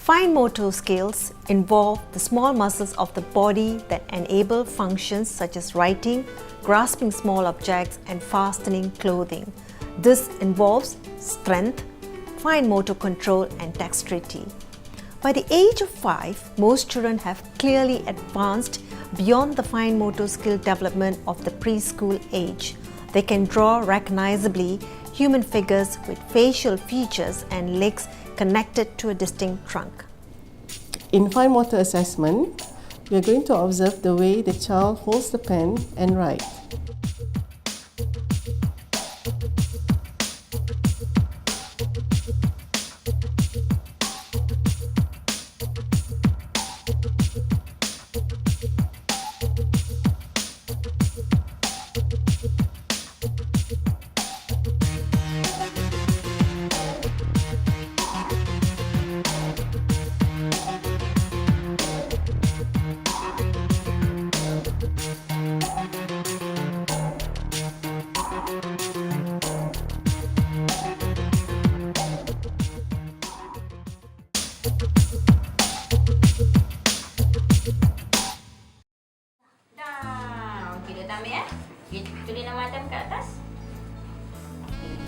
Fine motor skills involve the small muscles of the body that enable functions such as writing, grasping small objects, and fastening clothing. This involves strength, fine motor control, and dexterity. By the age of 5, most children have clearly advanced beyond the fine motor skill development of the preschool age. They can draw recognizably human figures with facial features and legs connected to a distinct trunk. In fine motor assessment, we are going to observe the way the child holds the pen and writes.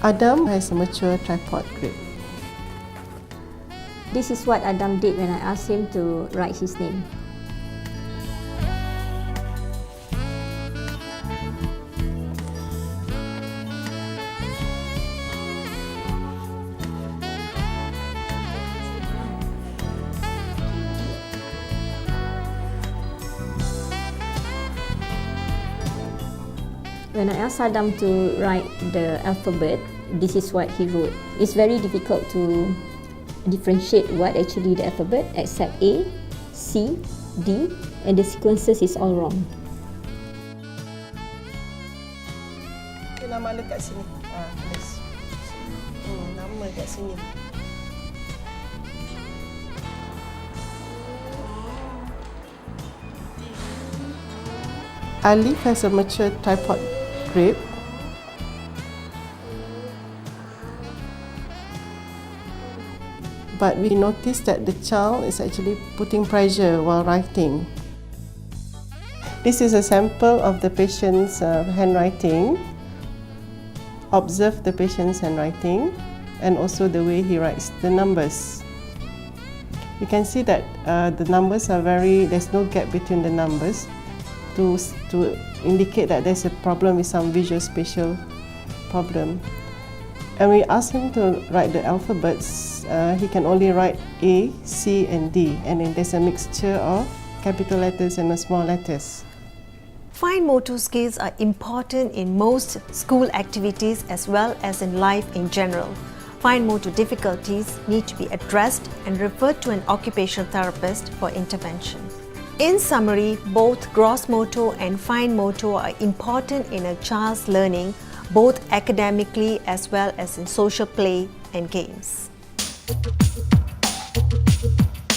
Adam has a mature tripod grip. This is what Adam did when I asked him to write his name. When I asked Adam to write the alphabet, this is what he wrote. It's very difficult to differentiate what actually the alphabet, except A, C, D, and the sequences is all wrong. Nama dekat sini. Tulis. Nama kat sini. Alif has a mature tripod grip. But we noticed that the child is actually putting pressure while writing. This is a sample of the patient's handwriting. Observe the patient's handwriting and also the way he writes the numbers. You can see that the numbers are there's no gap between the numbers to indicate that there's a problem with some visual spatial problem. And we asked him to write the alphabets. He can only write A, C, and D, and then there's a mixture of capital letters and small letters. Fine motor skills are important in most school activities as well as in life in general. Fine motor difficulties need to be addressed and referred to an occupational therapist for intervention. In summary, both gross motor and fine motor are important in a child's learning, both academically as well as in social play and games.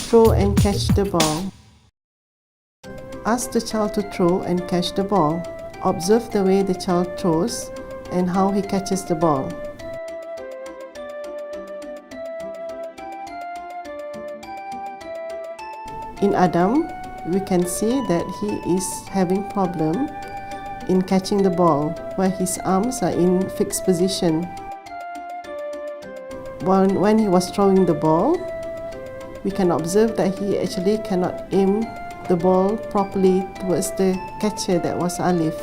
Throw and catch the ball. Ask the child to throw and catch the ball. Observe the way the child throws and how he catches the ball. In Adam, we can see that he is having problem in catching the ball, where his arms are in fixed position. When he was throwing the ball, we can observe that he actually cannot aim the ball properly towards the catcher, that was Alif.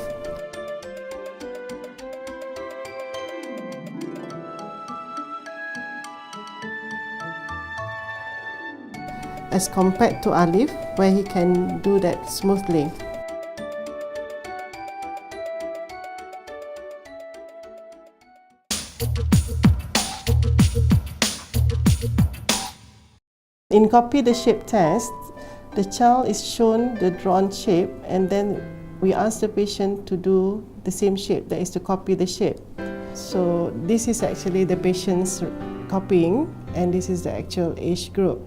As compared to Alif, where he can do that smoothly. In Copy the Shape test, the child is shown the drawn shape and then we ask the patient to do the same shape, that is to copy the shape. So this is actually the patient's copying and this is the actual age group.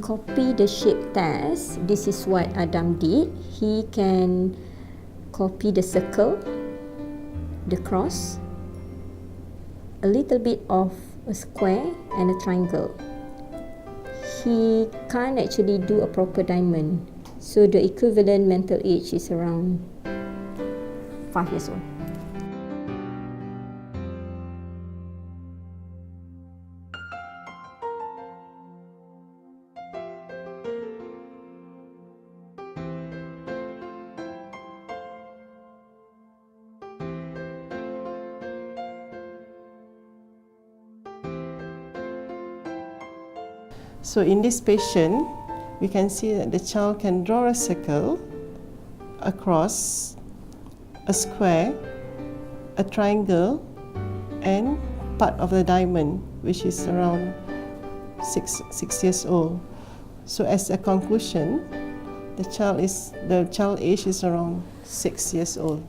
Copy the shape test. This is what Adam did. He can copy the circle, the cross, a little bit of a square and a triangle. He can't actually do a proper diamond. So the equivalent mental age is around 5 years old. So in this patient, we can see that the child can draw a circle, a cross, a square, a triangle, and part of the diamond, which is around 6 years old. So as a conclusion, the child age is around 6 years old.